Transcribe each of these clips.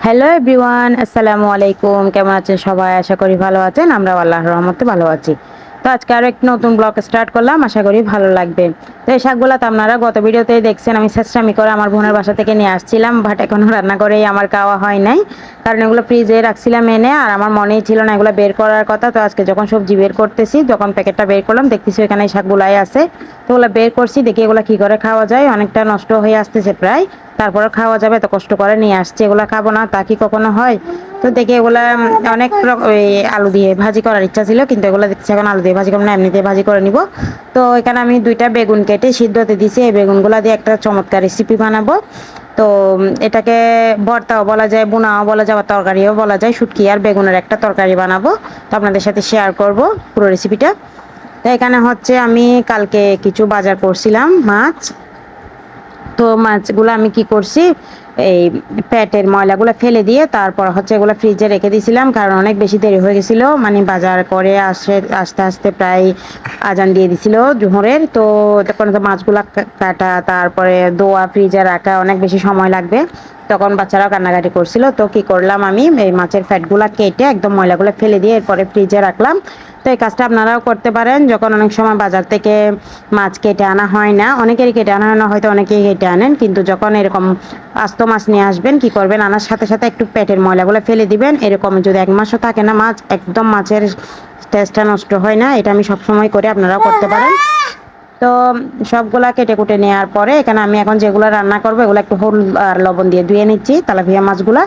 Hello everyone, আসসালামু আলাইকুম। কেমন আছেন সবাই? আশা করি ভালো আছেন। আমরা আল্লাহর রহমতে ভালো আছি। তো আজকে আরো একটা নতুন ব্লগ স্টার্ট করলাম, আশা করি ভালো লাগবে। তো এই শাকগুলা তো আপনারা গত ভিডিওতেই দেখছেন, আমি চেষ্টামি করে আমার বোনের বাসা থেকে নিয়ে আসছিলাম, বাট এখনো রান্না করেই আমার খাওয়া হয় নাই, কারণ এগুলো ফ্রিজে রাখছিলাম এনে, আর আমার মনেই ছিল না এগুলো বের করার কথা। তো আজকে যখন সবজি বের করতেছি, যখন প্যাকেটটা বের করলাম, দেখতেছি এখানে এই শাকগুলাই আছে। তো ওগুলো বের করছি, দেখি এগুলো কি করে খাওয়া যায়। অনেকটা নষ্ট হয়ে আসতেছে প্রায়, তারপরে খাওয়া যাবে, এত কষ্ট করে নিয়ে আসছে, এগুলো খাবো না তা কি কখনো হয়? তো দেখি এগুলা অনেক ওই আলু দিয়ে ভাজি করার ইচ্ছা ছিল, কিন্তু এগুলো দেখছি এখন আলু দিয়ে ভাজি করবো না, এমনিতে ভাজি করে নিব। তো এখানে আমি দুইটা বেগুন কেটে সিদ্ধতে দিছি, এই বেগুনগুলা দিয়ে একটা চমৎকার রেসিপি বানাবো। তো এটাকে ভর্তাও বলা যায়, বোনাও বলা যায়, বা তরকারিও বলা যায়। শুটকি আর বেগুনের একটা তরকারি বানাবো, তো আপনাদের সাথে শেয়ার করব পুরো রেসিপিটা। তো এখানে হচ্ছে আমি কালকে কিছু বাজার করছিলাম মাছ। তো মাছগুলো আমি কি করছি, এই পেটের ময়লাগুলো ফেলে দিয়ে তারপর হচ্ছে এগুলো ফ্রিজে রেখে দিয়েছিলাম, কারণ অনেক বেশি দেরি হয়ে গেছিলো, মানে বাজার করে আস্তে আস্তে প্রায় আজান দিয়ে দিছিল জোহরের। তো তখন তো মাছগুলা কাটা, তারপরে ধোয়া, ফ্রিজে রাখা অনেক বেশি সময় লাগবে। তখন বাচ্চারাও কান্নাকাটি করছিল। তো কি করলাম, আমি এই মাছের ফ্যাটগুলো কেটে একদম ময়লাগুলো ফেলে দিয়ে এরপরে ফ্রিজে রাখলাম। তো এই কাজটা আপনারাও করতে পারেন, যখন অনেক সময় বাজার থেকে মাছ কেটে আনা হয় না, অনেকেরই কেটে আনা হয় না, হয়তো অনেকেই কেটে আনেন, কিন্তু যখন এরকম আস্ত মাছ নিয়ে আসবেন, কি করবেন, আনার সাথে সাথে একটু পেটের ময়লাগুলো ফেলে দিবেন। এরকম যদি 1 মাসও থাকে না মাছ, একদম মাছের টেস্টটা নষ্ট হয় না। এটা আমি সবসময় করে, আপনারাও করতে পারেন। তো সবগুলা কেটে কুটে নেওয়ার পরে এখানে আমি এখন যেগুলো রান্না করবো, এগুলো একটু হলুদ আর লবণ দিয়ে ধুয়ে নিচ্ছি, তেলাপিয়া মাছগুলা।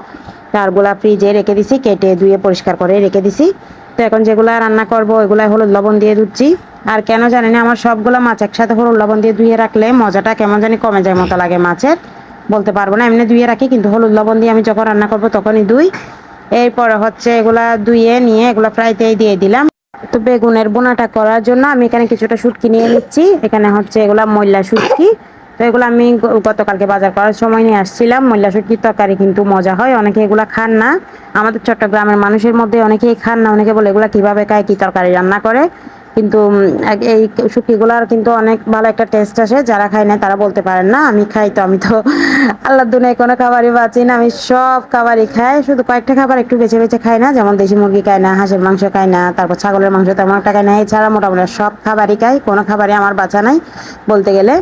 তারগুলা ফ্রিজে রেখে দিছি, কেটে ধুয়ে পরিষ্কার করে রেখে দিছি। তো এখন যেগুলা রান্না করবো ওইগুলা হলুদ লবণ দিয়ে ধুচ্ছি। আর কেন জানি না, আমার সবগুলা মাছ একসাথে হলুদ লবণ দিয়ে ধুয়ে রাখলে মজাটা কেমন জানি কমে যায় মতো লাগে মাছের। বলতে পারবো না, এমনি ধুয়ে রাখি, কিন্তু হলুদ লবণ দিয়ে আমি যখন রান্না করবো তখনই ধুই। এরপরে হচ্ছে এগুলা ধুয়ে নিয়ে এগুলা ফ্রাইতেই দিয়ে দিলাম। তো বেগুনের বোনাটা করার জন্য আমি এখানে কিছুটা শুটকি নিয়ে নিচ্ছি। এখানে হচ্ছে এগুলা ময়লা শুটকি। তো এগুলো আমি গতকালকে বাজার করার সময় নিয়ে আসছিলাম। ময়লা শুটকির তরকারি কিন্তু মজা হয়, অনেকে এগুলা খান না। আমাদের চট্টগ্রামের মানুষের মধ্যে অনেকেই খান না, অনেকে বলে এগুলা কিভাবে খায়, কি তরকারি রান্না করে। কিন্তু এই শুটকিগুলার কিন্তু অনেক ভালো একটা টেস্ট আসে, যারা খায় না তারা বলতে পারেন না। আমি খাই, তো আমি তো আল্লাহর দুনিয়ায় কোনো খাবারই বাঁচি না, আমি সব খাবারই খাই, শুধু কয়েকটা খাবার একটু বেছে বেছে খাই না, যেমন দেশি মুরগি খাই না, হাঁসের মাংস খাই না, তারপর ছাগলের মাংস তেমন একটা খাই না। এছাড়া মোটামুটি সব খাবারই খাই, কোনো খাবারই আমার বাঁচা নাই বলতে গেলে।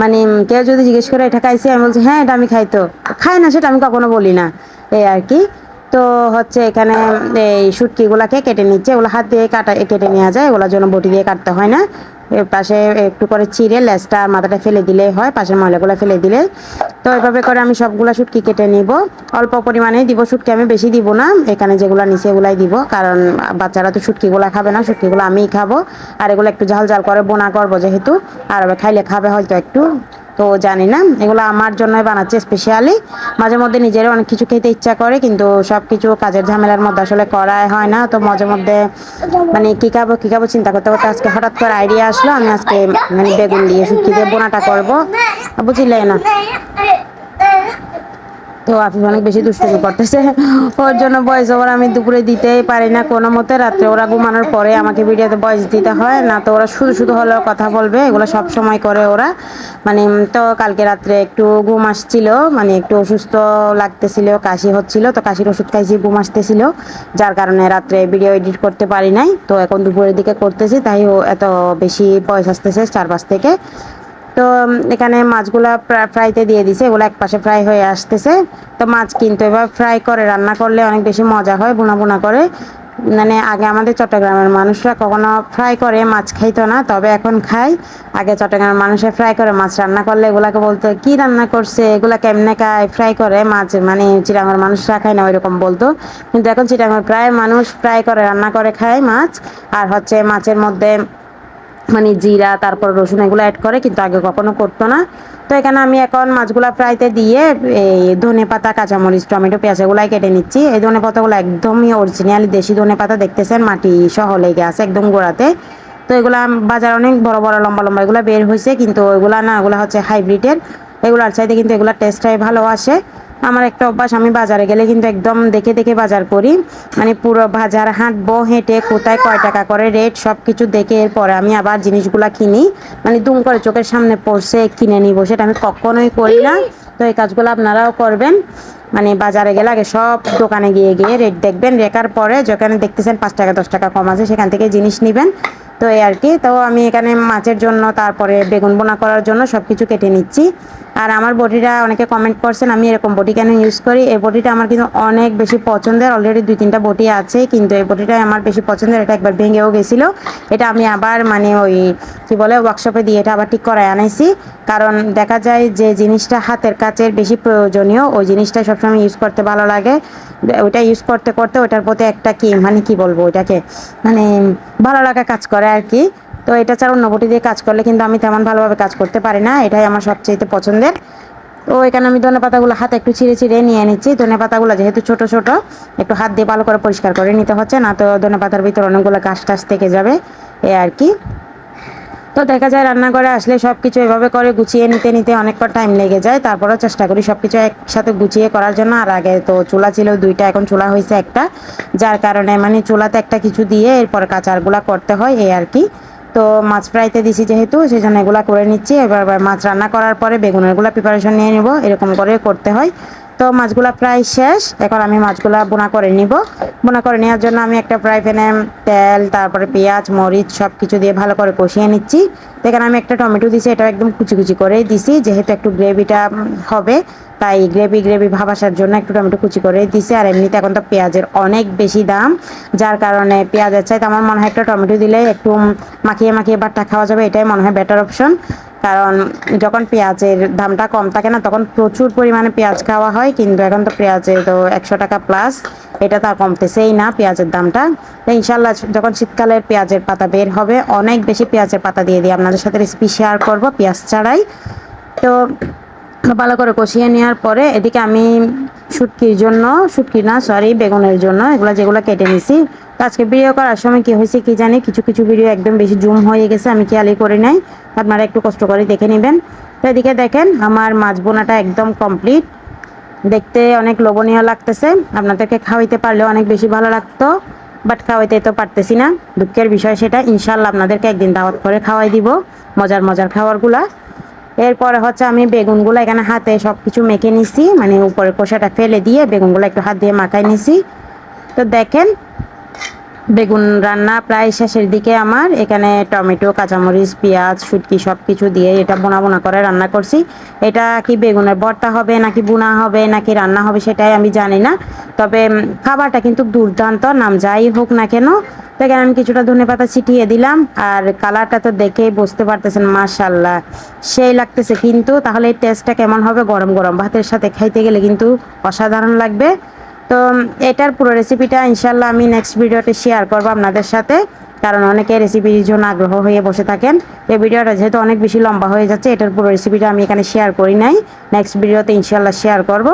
মানে কেউ যদি জিজ্ঞেস করে এটা খাইছি, আমি বলছি হ্যাঁ এটা আমি খাই, তো খাই না সেটা আমি কখনো বলি না, এই আর কি। তো হচ্ছে এখানে এই শুটকিগুলাকে কেটে নিচ্ছে, এগুলো হাত দিয়ে কেটে নেওয়া যায়, এগুলোর জন্য বটি দিয়ে কাটতে হয় না। এর পাশে একটু করে চিড়ে লেজটা মাথাটা ফেলে দিলেই হয়, পাশের ময়লাগুলো ফেলে দিলে। তো এভাবে করে আমি সবগুলা শুটকি কেটে নিব। অল্প পরিমাণেই দিব শুটকি, আমি বেশি দিব না। এখানে যেগুলো নিচে এগুলাই দিব, কারণ বাচ্চারা তো শুটকিগুলা খাবে না, শুটকিগুলো আমিই খাবো। আর এগুলো একটু ঝাল ঝাল করে বোনা করবো যেহেতু, আর খাইলে খাবে হয়তো একটু। তো জানি না, এগুলো আমার জন্যই বানাচ্ছে স্পেশালি। মাঝে মধ্যে নিজেরও অনেক কিছু খেতে ইচ্ছা করে, কিন্তু সব কিছু কাজের ঝামেলার মধ্যে আসলে করাই হয় না। তো মাঝে মধ্যে মানে কী খাবো কী খাবো চিন্তা করতে করতে আজকে হঠাৎ করে আইডিয়া আসলো, আমি আজকে মানে বেগুন দিয়ে শুটকি দিয়ে বোনাটা করবো, বুঝলে না। তো আফিফ অনেক বেশি দুষ্টুমি করতেছে, ওর জন্য ভয়েস ওভার আমি দুপুরে দিতেই পারি না কোনো মতে। রাত্রে ওরা ঘুমানোর পরে আমাকে ভিডিওতে ভয়েস দিতে হয়, না তো ওরা শুধু শুধু হলেও কথা বলবে, এগুলো সব সময় করে ওরা। মানে তো কালকে রাত্রে একটু ঘুম আসছিল, মানে একটু অসুস্থ লাগতেছিল, কাশি হচ্ছিল, তো কাশির ওষুধ খাইছি, ঘুম আসতেছিল, যার কারণে রাত্রে ভিডিও এডিট করতে পারি নাই। তো এখন দুপুরের দিকে করতেছি, তাই ও এত বেশি ভয়েস আসতেছে চারপাশ থেকে। তো এখানে মাছগুলা ফ্রাইতে দিয়ে দিছে, এগুলো এক পাশে ফ্রাই হয়ে আসতেছে। তো মাছ কিন্তু এবার ফ্রাই করে রান্না করলে অনেক বেশি মজা হয়, বোনা বোনা করে। মানে আগে আমাদের চট্টগ্রামের মানুষরা কখনো ফ্রাই করে মাছ খাইতো না, তবে এখন খাই। আগে চট্টগ্রামের মানুষরা ফ্রাই করে মাছ রান্না করলে এগুলাকে বলতো কি রান্না করছে, এগুলা কেমনে খায়, ফ্রাই করে মাছ, মানে চিটাঙের মানুষরা খায় না ওইরকম বলতো। কিন্তু এখন চিটাঙের প্রায় মানুষ ফ্রাই করে রান্না করে খায় মাছ। আর হচ্ছে মাছের মধ্যে মানে জিরা, তারপর রসুন এগুলো অ্যাড করে, কিন্তু আগে কখনো করতো না। তো এখানে আমি এখন মাছগুলা ফ্রাইতে দিয়ে এই ধনে পাতা, কাঁচামরিচ, টমেটো, পেঁয়াজ এগুলাই কেটে নিচ্ছি। এই ধনে পাতাগুলো একদমই অরিজিনাল দেশি ধনে পাতা, দেখতেছেন মাটি সহ লেগে আছে একদম গোড়াতে। তো এগুলা বাজার অনেক বড় বড় লম্বা লম্বা এগুলো বের হয়েছে, কিন্তু এগুলা না, এগুলো হচ্ছে হাইব্রিডের। এগুলার চাইতে কিন্তু এগুলার টেস্টটাই ভালো আসে। আমার একটা অভ্যাস, আমি বাজারে গেলে কিন্তু একদম দেখে দেখে বাজার করি, মানে পুরো বাজার হাঁটবো, হেঁটে কোথায় কয় টাকা করে রেট সব কিছু দেখে এরপরে আমি আবার জিনিসগুলা কিনি। মানে দুম করে চোখের সামনে পড়ছে কিনে নিবো, সেটা আমি কখনোই করি না। তো এই কাজগুলো আপনারাও করবেন। মানে বাজারে গেলে আগে সব দোকানে গিয়ে গিয়ে রেট দেখবেন, রেখার পরে যেখানে দেখতেছেন 5 টাকা 10 টাকা কম আছে সেখান থেকে জিনিস নেবেন। তো এই আর কি। তো আমি এখানে মাছের জন্য তারপরে বেগুন বোনা করার জন্য সব কিছু কেটে নিচ্ছি। আর আমার বটিটা অনেকে কমেন্ট করছেন আমি এরকম বটি কেন ইউজ করি। এই বটিটা আমার কিন্তু অনেক বেশি পছন্দের, অলরেডি 2-3টা বটি আছে, কিন্তু এই বটিটাই আমার বেশি পছন্দের। এটা একবার ভেঙেও গেছিলো, এটা আমি আবার মানে ওই কি বলে ওয়ার্কশপে দিয়ে এটা আবার ঠিক করায় আনাইছি। কারণ দেখা যায় যে জিনিসটা হাতের কাছের বেশি প্রয়োজনীয় ওই জিনিসটা সবসময় ইউজ করতে ভালো লাগে। ওইটা ইউজ করতে করতে ওইটার প্রতি একটা কি মানে কি বলবো ওইটাকে মানে ভালো লাগা কাজ করে আর কি। তো এটা ছাড়া অন্য বটি দিয়ে কাজ করলে কিন্তু আমি তেমন ভালোভাবে কাজ করতে পারি না, এটাই আমার সবচেয়ে পছন্দের। তো এখানে আমি ধনে পাতাগুলো হাতে একটু ছিঁড়ে ছিঁড়ে নিয়ে নিচ্ছি। ধনে পাতাগুলো যেহেতু ছোট ছোট একটু হাত দিয়ে ভালো করে পরিষ্কার করে নিতে হচ্ছে, না তো ধনে পাতার ভিতরে অনেকগুলো ঘাস টাস থেকে যাবে এই আর কি। তো দেখা যায় রান্নাঘরে আসলে সব কিছু এভাবে করে গুছিয়ে নিতে নিতে অনেকটা টাইম লেগে যায়, তারপরেও চেষ্টা করি সব কিছু একসাথে গুছিয়ে করার জন্য। আর আগে তো চুলা ছিল 2টা, এখন চুলা হয়েছে একটা, যার কারণে মানে চুলাতে একটা কিছু দিয়ে এরপর কাঁচারগুলা করতে হয় এই আর কি। তো মাছ ফ্রাইতে দিছি যেহেতু সেই জন্য এগুলো করে নিচ্ছি। এবার মাছ রান্না করার পরে বেগুনেরগুলো প্রিপারেশন নিয়ে নেব, এরকম করে করতে হয়। তো মাছগুলা প্রায় শেষ, এখন আমি মাছগুলা বোনা করে নিব। বোনা করে নেওয়ার জন্য আমি একটা ফ্রাই প্যানে তেল তারপরে পেঁয়াজ মরিচ সব কিছু দিয়ে ভালো করে কষিয়ে নিচ্ছি। তো এখানে আমি একটা টমেটো দিছি, এটা একদম কুচি কুচি করেই দিছি, যেহেতু একটু গ্রেভিটা হবে তাই গ্রেভি গ্রেভি ভাব আসার জন্য একটু টমেটো কুচি করে দিছি। আর এমনিতে এখন তো পেঁয়াজের অনেক বেশি দাম, যার কারণে পেঁয়াজের চাইতে আমার মনে হয় একটা টমেটো দিলে একটু মাখিয়ে মাখিয়ে বাট্টা খাওয়া যাবে, এটাই মনে হয় বেটার অপশন। কারণ যখন পেঁয়াজের দামটা কম থাকে না তখন প্রচুর পরিমাণে পেঁয়াজ খাওয়া হয়, কিন্তু এখন তো পেঁয়াজের তো 100 টাকা প্লাস, এটা তো আর কমতেছেই না পেঁয়াজের দামটা। তো ইনশাল্লাহ যখন শীতকালের পেঁয়াজের পাতা বের হবে অনেক বেশি পেঁয়াজের পাতা দিয়ে দিয়ে আপনাদের সাথে রেসিপি শেয়ার করব পেঁয়াজ ছাড়াই। তো ভালো করে কষিয়ে নেওয়ার পরে এদিকে আমি শুটকির জন্য, শুটকি না সরি বেগুনের জন্য এগুলো যেগুলো কেটে নিছি। তো আজকে ভিডিও করার সময় কি হয়েছে কি জানি কিছু কিছু ভিডিও একদম বেশি জুম হয়ে গেছে, আমি খেয়ালই করি নাই, আপনারা একটু কষ্ট করে দেখে নেবেন। তো এদিকে দেখেন আমার মাছ বোনাটা একদম কমপ্লিট, দেখতে অনেক লোভনীয় লাগতেছে, আপনাদেরকে খাওয়াইতে পারলে অনেক বেশি ভালো লাগতো, বাট খাওয়াইতে তো পারতেছি না, দুঃখের বিষয় সেটা। ইনশাল্লাহ আপনাদেরকে একদিন দাওয়াত করে খাওয়াই দিব মজার মজার খাবারগুলা। এরপরে হচ্ছে আমি বেগুনগুলো এখানে হাতে সব কিছু মেখে নিছি, মানে উপরের খোসাটা ফেলে দিয়ে বেগুনগুলো একটু হাত দিয়ে মাখাই নিছি। তো দেখেন বেগুন রান্না প্রায় শেষের দিকে আমার। এখানে টমেটো কাঁচামরিচ পেঁয়াজ শুটকি সব কিছু দিয়ে এটা বোনা বোনা করে রান্না করছি। এটা কি বেগুনের ভর্তা হবে নাকি বোনা হবে নাকি রান্না হবে সেটাই আমি জানি না, তবে খাবারটা কিন্তু দুর্দান্ত, নাম যাই হোক না কেন। তো এখানে আমি কিছুটা ধনেপাতা ছিটিয়ে দিলাম, আর কালারটা তো দেখেই বুঝতে পারতেছেন মাশাল্লাহ সেই লাগতেছে, কিন্তু তাহলে এই টেস্টটা কেমন হবে গরম গরম ভাতের সাথে খাইতে গেলে কিন্তু অসাধারণ লাগবে। তো এটার পুরো রেসিপিটা ইনশাল্লাহ আমি নেক্সট ভিডিওতে শেয়ার করবো আপনাদের সাথে, কারণ অনেকে রেসিপির জন্য আগ্রহ হয়ে বসে থাকেন। এই ভিডিওটা যেহেতু অনেক বেশি লম্বা হয়ে যাচ্ছে এটার পুরো রেসিপিটা আমি এখানে শেয়ার করি নাই, নেক্সট ভিডিওতে ইনশাল্লাহ শেয়ার করব,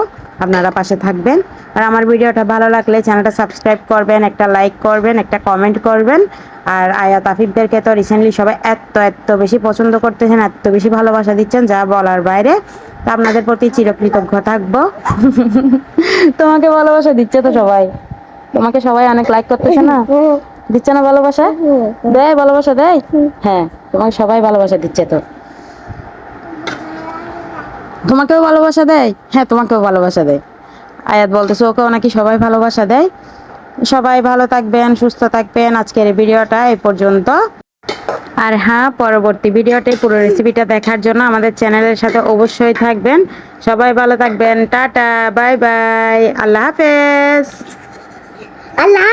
আপনারা পাশে থাকবেন। আর আমার ভিডিওটা ভালো লাগলে চ্যানেলটা সাবস্ক্রাইব করবেন, একটা লাইক করবেন, একটা কমেন্ট করবেন। আর আয়াত আফিফদেরকে তো রিসেন্টলি সবাই এত এত বেশি পছন্দ করতেছেন, এত বেশি ভালোবাসা দিচ্ছেন যা বলার বাইরে, তা আপনাদের প্রতি চিরকৃতজ্ঞ থাকবো। তোমাকে ভালোবাসা দিচ্ছে তো সবাই, তোমাকে সবাই অনেক লাইক করতেছে না, দিচ্ছে না ভালোবাসা? দেয় ভালোবাসা দেয়, হ্যাঁ তোমাকে সবাই ভালোবাসা দিচ্ছে। তো তোমাকেও ভালোবাসা দেয়, হ্যাঁ তোমাকেও ভালোবাসা দেয়। আয়াত বলতেছে ওকেও নাকি সবাই ভালোবাসা দেয়। সবাই ভালো থাকবেন সুস্থ থাকবেন, আজকের এই ভিডিওটা এই পর্যন্ত। আর হ্যাঁ পরবর্তী ভিডিওতে পুরো রেসিপিটা দেখার জন্য আমাদের চ্যানেলের সাথে অবশ্যই থাকবেন। সবাই ভালো থাকবেন, টাটা বাই বাই, আল্লাহ হাফেজ। আল্লাহ।